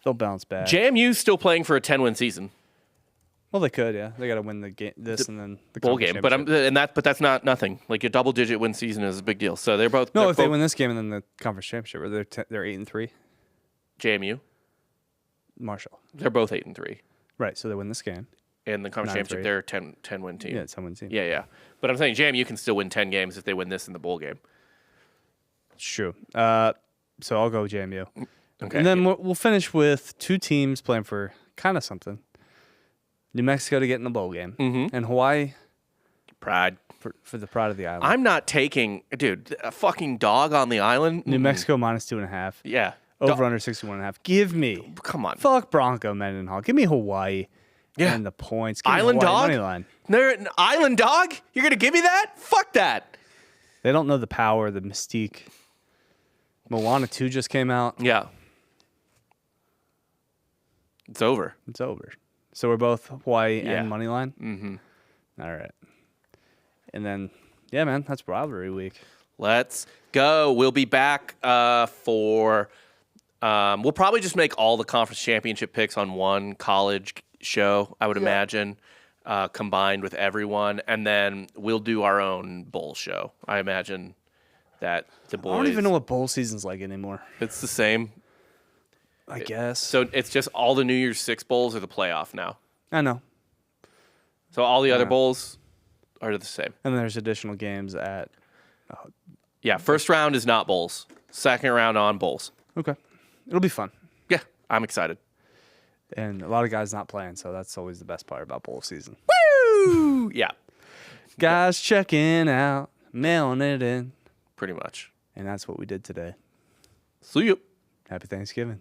They'll bounce back. JMU's still playing for a 10-win season. Well, they could, yeah. They got to win the game, and then the bowl game. But that's not nothing. Like a double-digit win season is a big deal. So they're both. No, if they win this game and then the conference championship, they're 8-3. JMU, Marshall, they're both 8-3. Right. So they win this game. And the conference championship, they're a 10-win team. Yeah, it's a 10-win team. Yeah. But I'm saying JMU can still win 10 games if they win this in the bowl game. It's true. So I'll go JMU. Okay. And then we'll finish with 2 teams playing for kind of something. New Mexico to get in the bowl game. Mm-hmm. And Hawaii. Pride. For the pride of the island. I'm not taking, dude, a fucking dog on the island. New Mexico minus 2.5. Yeah. Over under 61.5. Give me. Come on. Fuck Bronco Mendenhall. Give me Hawaii. Yeah. And the points. Give me Island Hawaii dog? money line. They're an island dog? You're going to give me that? Fuck that. They don't know the power, the mystique. Moana 2 just came out. Yeah. It's over. It's over. So we're both Hawaii Yeah. and money line? Mm-hmm. All right. And then, yeah, man, that's Rivalry week. Let's go. We'll be back for we'll probably just make all the conference championship picks on one college show, I would imagine, combined with everyone. And then we'll do our own bowl show. I imagine that the boys... I don't even know what bowl season's like anymore. It's the same. I guess. So it's just all the New Year's Six bowls are the playoff now. I know. So all the other bowls are the same. And there's additional games at... Yeah, first round is not bowls. Second round on bowls. Okay. It'll be fun. Yeah, I'm excited. And a lot of guys not playing, so that's always the best part about bowl season. Woo! Yeah, Guys checking out, mailing it in. pretty much. And that's what we did today. See you. Happy Thanksgiving.